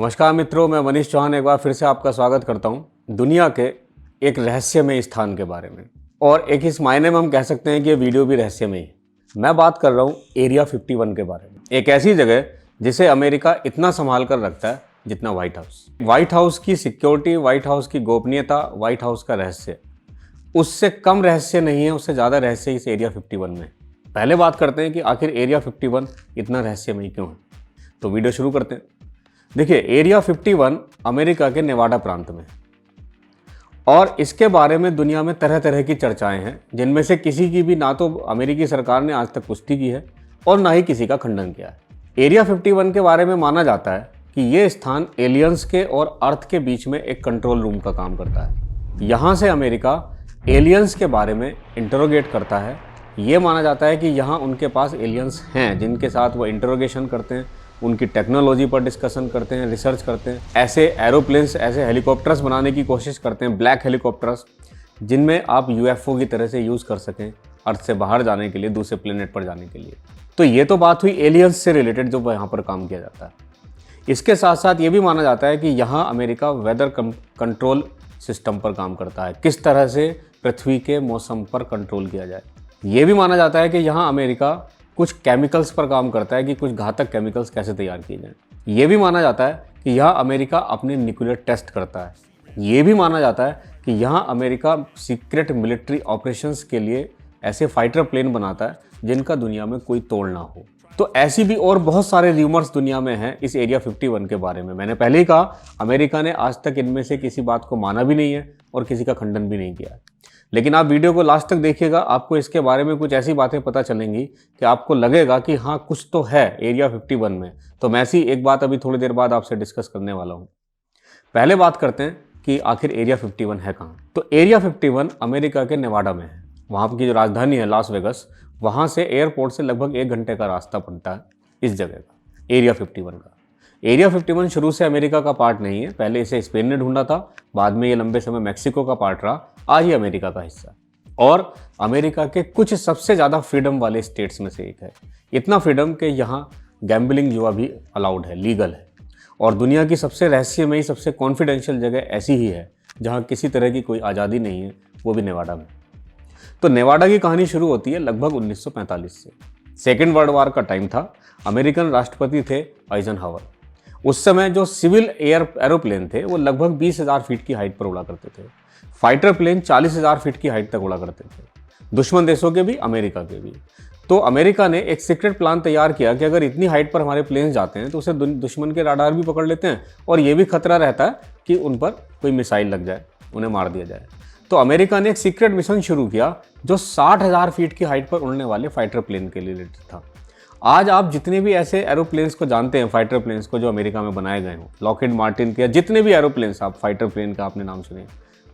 नमस्कार मित्रों, मैं मनीष चौहान एक बार फिर से आपका स्वागत करता हूं दुनिया के एक रहस्यमय स्थान के बारे में। और एक इस मायने में हम कह सकते हैं कि ये वीडियो भी रहस्यमय है। मैं बात कर रहा हूं एरिया 51 के बारे में। एक ऐसी जगह जिसे अमेरिका इतना संभाल कर रखता है जितना व्हाइट हाउस। व्हाइट हाउस की सिक्योरिटी, व्हाइट हाउस की गोपनीयता, व्हाइट हाउस का रहस्य, उससे कम रहस्य नहीं है, उससे ज़्यादा रहस्य इस एरिया 51 में। पहले बात करते हैं कि आखिर एरिया 51 इतना रहस्यमय क्यों है। तो वीडियो शुरू करते हैं। देखिए, एरिया 51 अमेरिका के नेवाडा प्रांत में, और इसके बारे में दुनिया में तरह तरह की चर्चाएं हैं, जिनमें से किसी की भी ना तो अमेरिकी सरकार ने आज तक पुष्टि की है और ना ही किसी का खंडन किया है। एरिया 51 के बारे में माना जाता है कि ये स्थान एलियंस के और अर्थ के बीच में एक कंट्रोल रूम का काम करता है। यहाँ से अमेरिका एलियंस के बारे में इंटरोगेट करता है। ये माना जाता है कि यहाँ उनके पास एलियंस हैं जिनके साथ वो इंटरोगेशन करते हैं, उनकी टेक्नोलॉजी पर डिस्कशन करते हैं, रिसर्च करते हैं। ऐसे एरोप्लेन्स, ऐसे हेलीकॉप्टर्स बनाने की कोशिश करते हैं, ब्लैक हेलीकॉप्टर्स, जिनमें आप यूएफओ की तरह से यूज़ कर सकें अर्थ से बाहर जाने के लिए, दूसरे प्लेनेट पर जाने के लिए। तो ये तो बात हुई एलियंस से रिलेटेड जो यहाँ पर काम किया जाता है। इसके साथ साथ ये भी माना जाता है कि यहाँ अमेरिका वेदर कंट्रोल सिस्टम पर काम करता है, किस तरह से पृथ्वी के मौसम पर कंट्रोल किया जाए। ये भी माना जाता है कि यहाँ अमेरिका कुछ केमिकल्स पर काम करता है कि कुछ घातक केमिकल्स कैसे तैयार किए जाएं। ये भी माना जाता है कि यहाँ अमेरिका अपने न्यूक्लियर टेस्ट करता है। ये भी माना जाता है कि यहाँ अमेरिका सीक्रेट मिलिट्री ऑपरेशंस के लिए ऐसे फाइटर प्लेन बनाता है जिनका दुनिया में कोई तोड़ ना हो। तो ऐसी भी और बहुत सारे र्यूमर्स दुनिया में हैं इस एरिया 51 के बारे में। मैंने पहले ही कहा, अमेरिका ने आज तक इनमें से किसी बात को माना भी नहीं है और किसी का खंडन भी नहीं किया है। लेकिन आप वीडियो को लास्ट तक देखिएगा, आपको इसके बारे में कुछ ऐसी बातें पता चलेंगी कि आपको लगेगा कि हाँ, कुछ तो है एरिया 51 में। तो मैं ऐसी एक बात अभी थोड़ी देर बाद आपसे डिस्कस करने वाला हूँ। पहले बात करते हैं कि आखिर एरिया 51 है कहाँ। तो एरिया 51 अमेरिका के नेवाडा में है। वहाँ की जो राजधानी है लॉस वेगस, वहाँ से एयरपोर्ट से लगभग 1 घंटे का रास्ता पड़ता है इस जगह का, एरिया 51 का। एरिया 51 शुरू से अमेरिका का पार्ट नहीं है। पहले इसे स्पेन ने ढूंढा था, बाद में ये लंबे समय मैक्सिको का पार्ट रहा, आज ही अमेरिका का हिस्सा। और अमेरिका के कुछ सबसे ज़्यादा फ्रीडम वाले स्टेट्स में से एक है। इतना फ्रीडम कि यहाँ गैम्बलिंग जुआ भी अलाउड है, लीगल है। और दुनिया की सबसे रहस्यमयी, सबसे कॉन्फिडेंशियल जगह ऐसी ही है जहाँ किसी तरह की कोई आज़ादी नहीं है, वो भी नेवाडा में। तो नेवाडा की कहानी शुरू होती है लगभग 1945 से। सेकेंड वर्ल्ड वॉर का टाइम था। अमेरिकन राष्ट्रपति थे आइजनहावर। उस समय जो सिविल एरोप्लेन थे वो लगभग 20,000 फीट की हाइट पर उड़ा करते थे। फाइटर प्लेन 40,000 फीट की हाइट तक उड़ा करते थे, दुश्मन देशों के भी, अमेरिका के भी। तो अमेरिका ने एक सीक्रेट प्लान तैयार किया कि अगर इतनी हाइट पर हमारे प्लेन्स जाते हैं तो उसे दुश्मन के राडार भी पकड़ लेते हैं और ये भी खतरा रहता है कि उन पर कोई मिसाइल लग जाए, उन्हें मार दिया जाए। तो अमेरिका ने एक सीक्रेट मिशन शुरू किया जो 60,000 फीट की हाइट पर उड़ने वाले फाइटर प्लेन के लिए रिलेटेड था। आज आप जितने भी ऐसे एरोप्लेन्स को जानते हैं, फाइटर प्लेन्स को जो अमेरिका में बनाए गए हों, लॉकहीड मार्टिन के, जितने भी एरोप्लेन्स आप फाइटर प्लेन का आपने नाम सुने,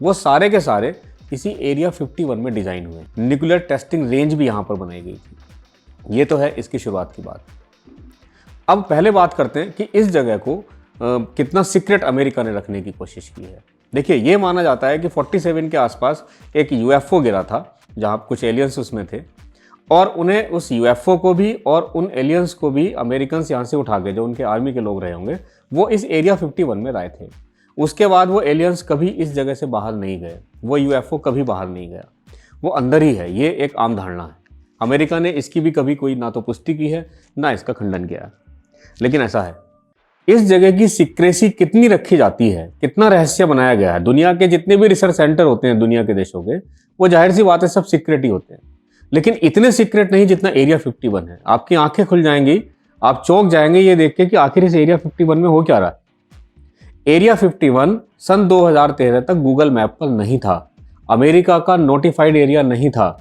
वो सारे के सारे इसी एरिया 51 में डिज़ाइन हुए। न्यूक्लियर टेस्टिंग रेंज भी यहाँ पर बनाई गई थी। ये तो है इसकी शुरुआत की बात। अब पहले बात करते हैं कि इस जगह को कितना सीक्रेट अमेरिका ने रखने की कोशिश की है। देखिए, ये माना जाता है कि 47 के आसपास एक यूएफओ गिरा था जहाँ कुछ एलियंस उसमें थे, और उन्हें, उस यूएफओ को भी और उन एलियंस को भी अमेरिकन यहाँ से उठा के, जो उनके आर्मी के लोग रहे होंगे, वो इस एरिया 51 में लाए थे। उसके बाद वो एलियंस कभी इस जगह से बाहर नहीं गए, वो यूएफओ कभी बाहर नहीं गया, वो अंदर ही है। ये एक आम धारणा है। अमेरिका ने इसकी भी कभी कोई ना तो पुष्टि की है ना इसका खंडन किया है, लेकिन ऐसा है। इस जगह की सीक्रेसी कितनी रखी जाती है, कितना रहस्य बनाया गया है। दुनिया के जितने भी रिसर्च सेंटर होते हैं दुनिया के देशों के, वो जाहिर सी बात है सब सीक्रेट ही होते हैं, लेकिन इतने सीक्रेट नहीं जितना एरिया 51 है। आपकी आंखें खुल जाएंगी, आप चौंक जाएंगे ये देख के कि आखिर इस एरिया 51 में हो क्या रहा है। एरिया 51 सन 2013 तक गूगल मैप पर नहीं था, अमेरिका का नोटिफाइड एरिया नहीं था।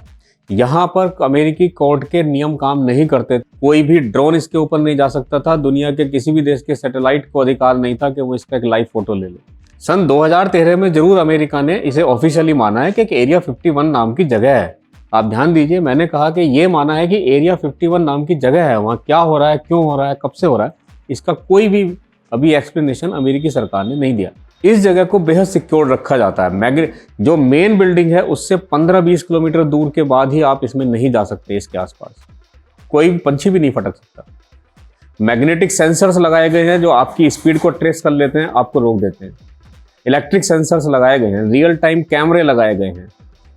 यहाँ पर अमेरिकी कोर्ट के नियम काम नहीं करते, कोई भी ड्रोन इसके ऊपर नहीं जा सकता था, दुनिया के किसी भी देश के सैटेलाइट को अधिकार नहीं था कि वो इसका एक लाइव फोटो ले ले। सन 2013 में जरूर अमेरिका ने इसे ऑफिशियली माना है कि एक एरिया 51 नाम की जगह है। आप ध्यान दीजिए, मैंने कहा कि ये माना है कि एरिया 51 नाम की जगह है। वहाँ क्या हो रहा है, क्यों हो रहा है, कब से हो रहा है, इसका कोई भी अभी एक्सप्लेनेशन अमेरिकी सरकार ने नहीं दिया। इस जगह को बेहद सिक्योर रखा जाता है। जो मेन बिल्डिंग है उससे 15-20 किलोमीटर दूर के बाद ही आप इसमें नहीं जा सकते। इसके आसपास कोई पंछी भी नहीं फटक सकता। मैग्नेटिक सेंसर्स लगाए गए हैं जो आपकी स्पीड को ट्रेस कर लेते हैं, आपको रोक देते हैं। इलेक्ट्रिक सेंसर्स लगाए गए हैं, रियल टाइम कैमरे लगाए गए हैं।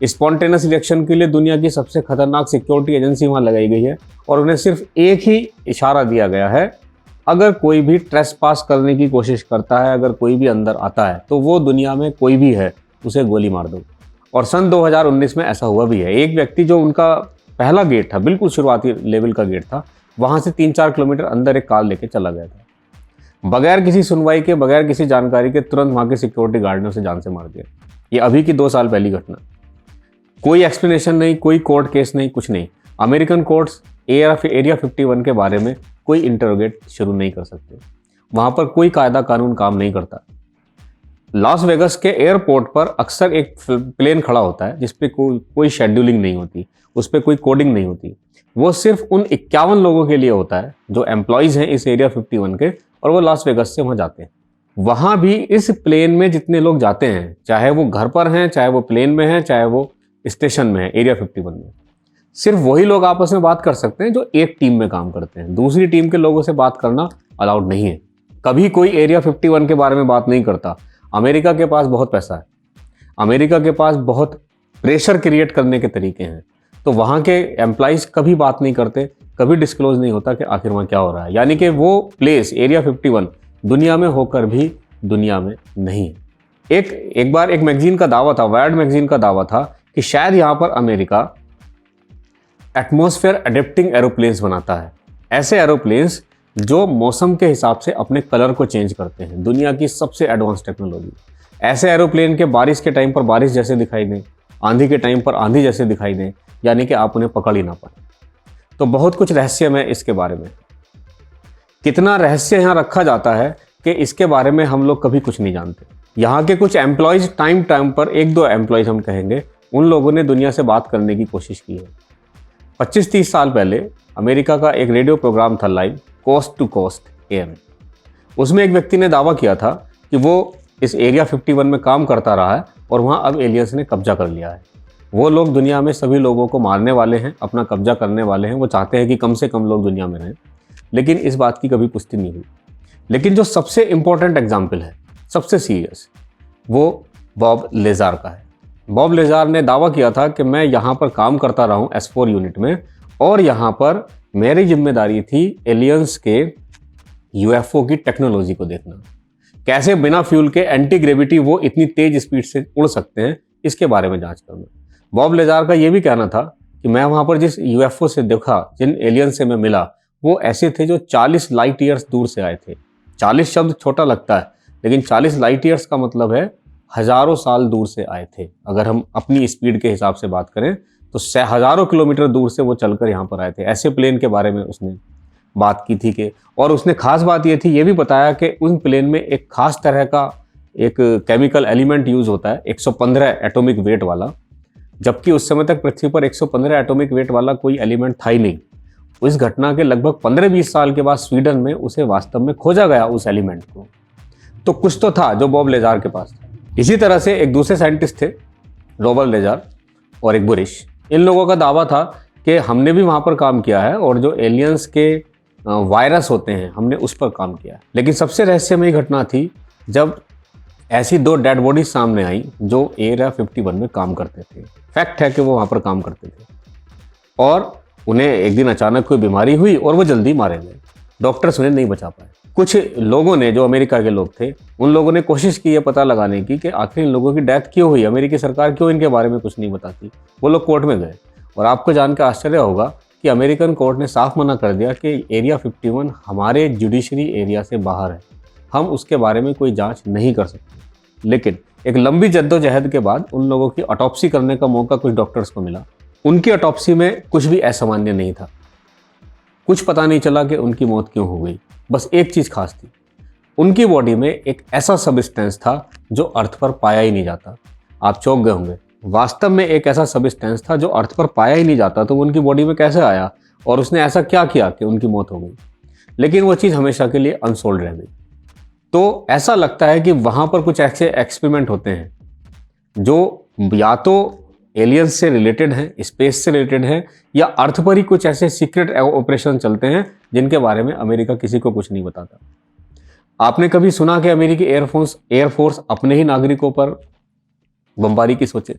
स्पॉन्टेनियस इलेक्शन के लिए दुनिया की सबसे खतरनाक सिक्योरिटी एजेंसी वहाँ लगाई गई है और उन्हें सिर्फ एक ही इशारा दिया गया है, अगर कोई भी ट्रेसपास करने की कोशिश करता है, अगर कोई भी अंदर आता है तो वो दुनिया में कोई भी है, उसे गोली मार दो। और सन 2019 में ऐसा हुआ भी है। एक व्यक्ति जो उनका पहला गेट था, बिल्कुल शुरुआती लेवल का गेट था, वहाँ से 3-4 किलोमीटर अंदर एक कार लेके चला गया था। बगैर किसी सुनवाई के, बगैर किसी जानकारी के तुरंत वहाँ के सिक्योरिटी गार्ड ने उसे जान से मार दिया। ये अभी की 2 साल पहली घटना। कोई एक्सप्लेनेशन नहीं, कोई कोर्ट केस नहीं, कुछ नहीं। अमेरिकन कोर्ट्स एरिया 51 के बारे में कोई इंटरोगेट शुरू नहीं कर सकते। वहाँ पर कोई कायदा कानून काम नहीं करता। लॉस वेगस के एयरपोर्ट पर अक्सर एक प्लेन खड़ा होता है जिस पे कोई शेड्यूलिंग नहीं होती, उस पर कोई कोडिंग नहीं होती। वो सिर्फ उन 51 लोगों के लिए होता है जो एम्प्लॉयज़ हैं इस एरिया 51 के, और वो लॉस वेगस से वहाँ जाते हैं। वहाँ भी इस प्लेन में जितने लोग जाते हैं, चाहे वो घर पर हैं, चाहे वो प्लेन में हैं, चाहे वो स्टेशन में है, एरिया 51 में, सिर्फ वही लोग आपस में बात कर सकते हैं जो एक टीम में काम करते हैं। दूसरी टीम के लोगों से बात करना अलाउड नहीं है। कभी कोई एरिया 51 के बारे में बात नहीं करता। अमेरिका के पास बहुत पैसा है, अमेरिका के पास बहुत प्रेशर क्रिएट करने के तरीके हैं, तो वहाँ के एम्प्लॉइज कभी बात नहीं करते, कभी डिस्क्लोज नहीं होता कि आखिर वहाँ क्या हो रहा है। यानी कि वो प्लेस एरिया 51 दुनिया में होकर भी दुनिया में नहीं है। एक बार एक मैगजीन का दावा था, वायर्ड मैगजीन का दावा था कि शायद यहाँ पर अमेरिका एटमॉस्फेयर अडेप्टिंग एरोप्लेन्स बनाता है। ऐसे एरोप्लेन्स जो मौसम के हिसाब से अपने कलर को चेंज करते हैं, दुनिया की सबसे एडवांस टेक्नोलॉजी। ऐसे एरोप्लेन के बारिश के टाइम पर बारिश जैसे दिखाई दें, आंधी के टाइम पर आंधी जैसे दिखाई दें, यानी कि आप उन्हें पकड़ ही ना पाए। तो बहुत कुछ रहस्यमय है इसके बारे में। कितना रहस्य यहाँ रखा जाता है कि इसके बारे में हम लोग कभी कुछ नहीं जानते। यहाँ के कुछ एम्प्लॉयज़ टाइम पर 1-2 एम्प्लॉयज़ हम कहेंगे, उन लोगों ने दुनिया से बात करने की कोशिश की है। 25-30 साल पहले अमेरिका का एक रेडियो प्रोग्राम था live, coast to coast AM। उसमें एक व्यक्ति ने दावा किया था कि वो इस एरिया 51 में काम करता रहा है और वहाँ अब एलियंस ने कब्जा कर लिया है। वो लोग दुनिया में सभी लोगों को मारने वाले हैं, अपना कब्जा करने वाले हैं। वो चाहते हैं कि कम से कम लोग दुनिया में रहें, लेकिन इस बात की कभी पुष्टि नहीं हुई। लेकिन जो सबसे इम्पोर्टेंट एग्जाम्पल है, सबसे सीरियस, वो बॉब लेजार का है। बॉब लेजार ने दावा किया था कि मैं यहाँ पर काम करता रहा हूँ S4 यूनिट में, और यहाँ पर मेरी जिम्मेदारी थी एलियंस के UFO की टेक्नोलॉजी को देखना, कैसे बिना फ्यूल के एंटी ग्रेविटी वो इतनी तेज स्पीड से उड़ सकते हैं, इसके बारे में जांच करना। बॉब लेजार का ये भी कहना था कि मैं वहाँ पर जिस UFO से देखा, जिन एलियंस से मैं मिला, वो ऐसे थे जो 40 लाइट ईयर्स दूर से आए थे। 40 शब्द छोटा लगता है, लेकिन 40 लाइट ईयर्स का मतलब है हज़ारों साल दूर से आए थे। अगर हम अपनी स्पीड के हिसाब से बात करें तो हज़ारों किलोमीटर दूर से वो चलकर यहाँ पर आए थे। ऐसे प्लेन के बारे में उसने बात की थी कि, और उसने खास बात ये थी, ये भी बताया कि उन प्लेन में एक खास तरह का एक केमिकल एलिमेंट यूज़ होता है, 115 एटॉमिक वेट वाला, जबकि उस समय तक पृथ्वी पर 115 एटॉमिक वेट वाला कोई एलिमेंट था ही नहीं। इस घटना के लगभग 15-20 साल के बाद स्वीडन में उसे वास्तव में खोजा गया, उस एलिमेंट को। तो कुछ तो था जो बॉब लेजार के पास था। इसी तरह से एक दूसरे साइंटिस्ट थे, रॉबर्ट लेजार और एक बुरिश। इन लोगों का दावा था कि हमने भी वहाँ पर काम किया है और जो एलियंस के वायरस होते हैं, हमने उस पर काम किया है। लेकिन सबसे रहस्यमयी घटना थी जब ऐसी 2 डेड बॉडीज सामने आई जो एरिया 51 में काम करते थे। फैक्ट है कि वो वहाँ पर काम करते थे, और उन्हें एक दिन अचानक कोई बीमारी हुई और वो जल्दी मारे गए। डॉक्टर्स उन्हें नहीं बचा पाए। कुछ लोगों ने, जो अमेरिका के लोग थे, उन लोगों ने कोशिश की है पता लगाने की कि आखिर इन लोगों की डेथ क्यों हुई, अमेरिकी सरकार क्यों इनके बारे में कुछ नहीं बताती। वो लोग कोर्ट में गए, और आपको जानकर आश्चर्य होगा कि अमेरिकन कोर्ट ने साफ मना कर दिया कि एरिया 51 हमारे जुडिशरी एरिया से बाहर है, हम उसके बारे में कोई जाँच नहीं कर सकते। लेकिन एक लंबी जद्दोजहद के बाद उन लोगों की ऑटोप्सी करने का मौका कुछ डॉक्टर्स को मिला। उनकी ऑटोप्सी में कुछ भी असामान्य नहीं था। कुछ पता नहीं चला कि उनकी मौत क्यों हो गई। बस एक चीज़ खास थी, उनकी बॉडी में एक ऐसा सब्सटेंस था जो अर्थ पर पाया ही नहीं जाता। आप चौंक गए होंगे, वास्तव में एक ऐसा सब्सटेंस था जो अर्थ पर पाया ही नहीं जाता, तो वो उनकी बॉडी में कैसे आया और उसने ऐसा क्या किया कि उनकी मौत हो गई। लेकिन वो चीज़ हमेशा के लिए अनसोल्ड रह गई। तो ऐसा लगता है कि वहाँ पर कुछ ऐसे एक्सपेरिमेंट होते हैं जो या तो एलियंस से रिलेटेड हैं, स्पेस से रिलेटेड हैं, या अर्थ पर ही कुछ ऐसे सीक्रेट ऑपरेशन चलते हैं जिनके बारे में अमेरिका किसी को कुछ नहीं बताता। आपने कभी सुना कि अमेरिकी एयरफोर्स अपने ही नागरिकों पर बमबारी की सोचे?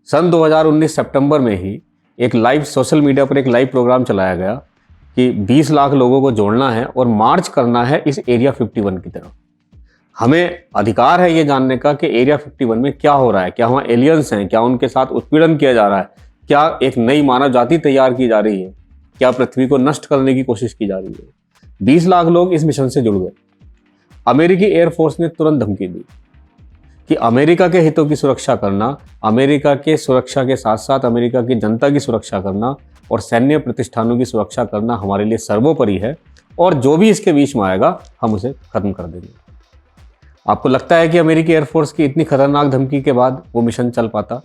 सन 2019 सितंबर में ही एक लाइव सोशल मीडिया पर एक लाइव प्रोग्राम चलाया गया कि 20 लाख लोगों को जोड़ना है और मार्च करना है इस एरिया 51 की तरफ। हमें अधिकार है ये जानने का कि एरिया 51 में क्या हो रहा है, क्या वहाँ एलियंस हैं, क्या उनके साथ उत्पीड़न किया जा रहा है, क्या एक नई मानव जाति तैयार की जा रही है, क्या पृथ्वी को नष्ट करने की कोशिश की जा रही है। 20 लाख लोग इस मिशन से जुड़ गए। अमेरिकी एयरफोर्स ने तुरंत धमकी दी कि अमेरिका के हितों की सुरक्षा करना, अमेरिका के सुरक्षा के साथ साथ अमेरिका की जनता की सुरक्षा करना और सैन्य प्रतिष्ठानों की सुरक्षा करना हमारे लिए सर्वोपरि है, और जो भी इसके बीच में आएगा हम उसे खत्म कर देंगे। आपको लगता है कि अमेरिकी एयरफोर्स की इतनी खतरनाक धमकी के बाद वो मिशन चल पाता?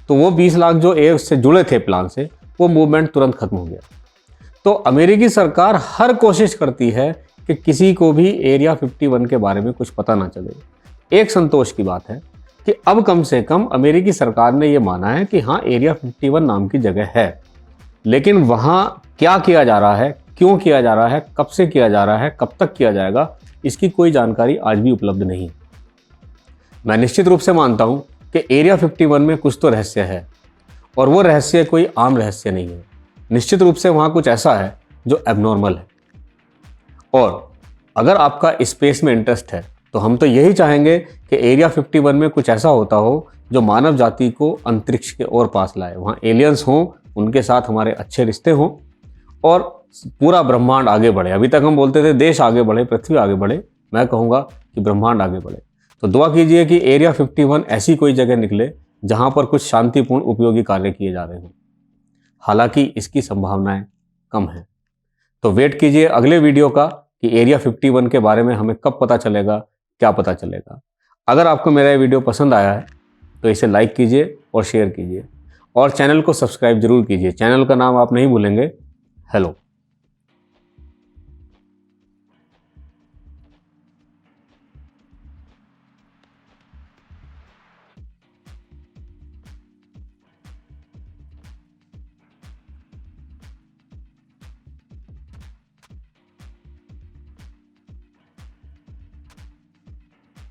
तो वो 20 लाख जो एयर से जुड़े थे प्लान से, वो मूवमेंट तुरंत खत्म हो गया। तो अमेरिकी सरकार हर कोशिश करती है कि किसी को भी एरिया 51 के बारे में कुछ पता ना चले। एक संतोष की बात है कि अब कम से कम अमेरिकी सरकार ने ये माना है कि हाँ, एरिया 51 नाम की जगह है, लेकिन वहाँ क्या किया जा रहा है, क्यों किया जा रहा है, कब से किया जा रहा है, कब तक किया जाएगा, इसकी कोई जानकारी आज भी उपलब्ध नहीं। मैं निश्चित रूप से मानता हूँ कि एरिया 51 में कुछ तो रहस्य है, और वो रहस्य कोई आम रहस्य नहीं है। निश्चित रूप से वहाँ कुछ ऐसा है जो एबनॉर्मल है। और अगर आपका स्पेस में इंटरेस्ट है तो हम तो यही चाहेंगे कि एरिया 51 में कुछ ऐसा होता हो जो मानव जाति को अंतरिक्ष के और पास लाए, वहाँ एलियंस हों, उनके साथ हमारे अच्छे रिश्ते हों और पूरा ब्रह्मांड आगे बढ़े। अभी तक हम बोलते थे देश आगे बढ़े, पृथ्वी आगे बढ़े, मैं कहूँगा कि ब्रह्मांड आगे बढ़े। तो दुआ कीजिए कि एरिया 51 ऐसी कोई जगह निकले जहाँ पर कुछ शांतिपूर्ण उपयोगी कार्य किए जा रहे हों। हालांकि इसकी संभावनाएं कम हैं। तो वेट कीजिए अगले वीडियो का कि एरिया 51 के बारे में हमें कब पता चलेगा, क्या पता चलेगा। अगर आपको मेरा ये वीडियो पसंद आया है तो इसे लाइक कीजिए और शेयर कीजिए, और चैनल को सब्सक्राइब जरूर कीजिए। चैनल का नाम आप नहीं भूलेंगे, हेलो।